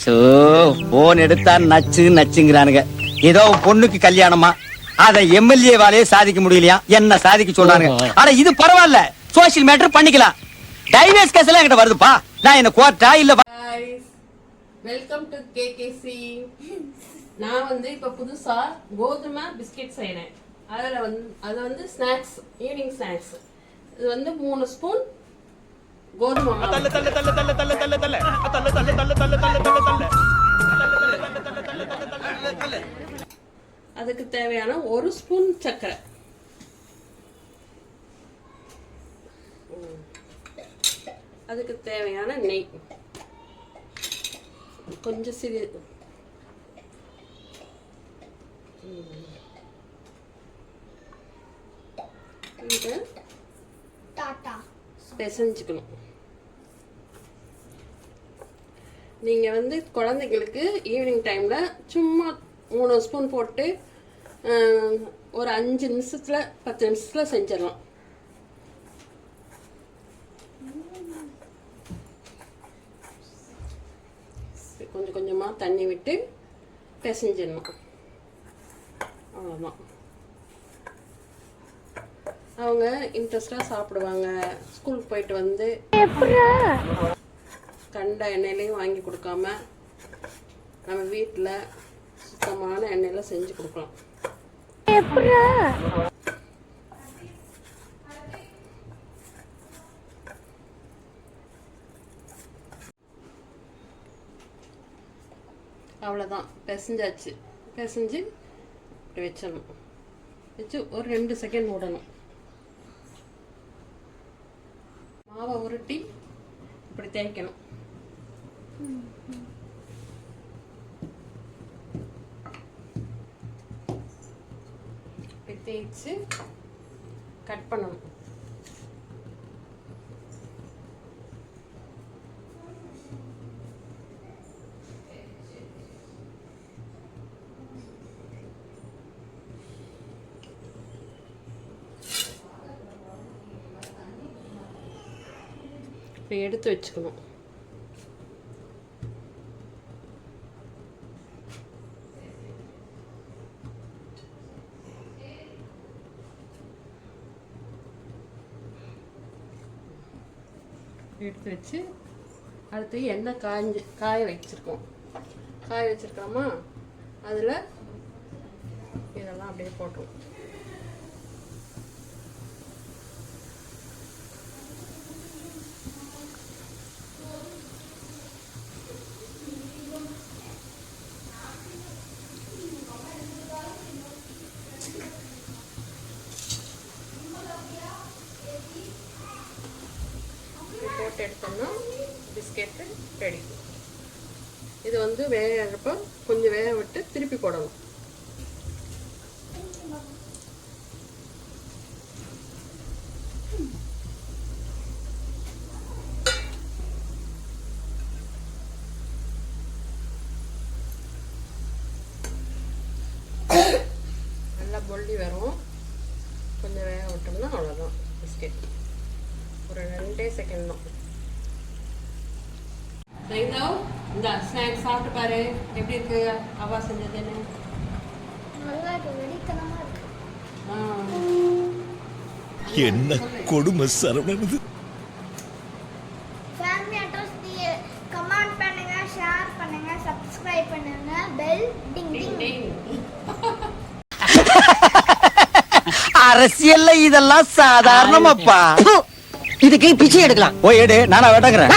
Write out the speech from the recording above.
So phone எடுத்தா நச்சு நச்சுங்கிறானுங்க. ஏதோ பொண்ணுக்கு கல்யாணமா அத எம்எல்ஏ வாலே சாதிக்க முடியலையா, என்ன சாதிக்க சொல்றாங்க. ஆனா இது பரவாயில்ல, சோசியல் மேட்டர் பண்ணிக்கலாம். டைவர்ஸ் கேஸ் எல்லாம் என்கிட்ட வருதுப்பா. நான் என்ன கோர்ட்டா இல்ல. Welcome to KKC. நான் வந்து இப்ப புதுசா கோதுமை பிஸ்கெட் செய்யறேன். அது வந்து ஸ்நாக்ஸ், ஈவினிங் ஸ்நாக்ஸ். இது வந்து 3 ஸ்பூன் கோதுமை அதுக்கு தேவையான 1 ஸ்பூன் சர்க்கரை, அதுக்கு தேவையான நெய் கொஞ்சம் சிறிது, பிசைஞ்சுக்கணும். நீங்க வந்து குழந்தைங்களுக்கு ஈவினிங் டைம்ல சும்மா 3 ஸ்பூன் போட்டு ஒரு 5 நிமிஷத்துல 10 நிமிஷத்துல செஞ்சிடலாம். கொஞ்சம் கொஞ்சமா தண்ணி விட்டு பிசைஞ்சிடணும். அவ்வளோதான். அவங்க இன்ட்ரெஸ்டாக சாப்பிடுவாங்க. ஸ்கூலுக்கு போயிட்டு வந்து கண்ட எண்ணெயிலையும் வாங்கி கொடுக்காம நம்ம வீட்டில் சுத்தமான எண்ணெயில செஞ்சு கொடுக்கலாம். அவ்வளோதான், பிசைஞ்சாச்சு. பிசைஞ்சு இப்படி வச்சிடணும். வச்சு ஒரு 2 செகண்ட் விடணும். மாவை உருட்டி இப்படி தேய்க்கணும். இப்படி தேய்ச்சி கட் பண்ணணும். இப்படி எடுத்து வச்சுக்கணும். எடுத்து வச்சு அடுத்து எண்ணெய் காய வச்சிருக்கோமா, அதில் இதெல்லாம் அப்படியே போட்டுருவோம். போட்டு எடுத்தோம்னா பிஸ்கெட்டு ரெடி. இது வந்து வேகிறப்ப கொஞ்சம் வேக விட்டு திருப்பி போடணும். நல்லா பொல்லி வரும். கொஞ்சம் வேக விட்டோம்னா அவ்வளோதான் பிஸ்கெட். ஒரு 2 செகண்ட் தான். இந்த ஸ்நாக்ஸ் சாப்பிட்டு பாரு, எப்படி இருக்கு? அவா செஞ்சது என்ன கொடுமை சரவணன். கமெண்ட் பண்ணுங்க, ஷேர் பண்ணுங்க, சப்ஸ்கிரைப் பண்ணுங்க, பெல் டிங் டிங். அரசியல்ல இதெல்லாம் சாதாரணமாப்பா. இதுக்கு பிச்சை எடுக்கலாம். போய் எடு, நானா வேட்டங்கிறேன்.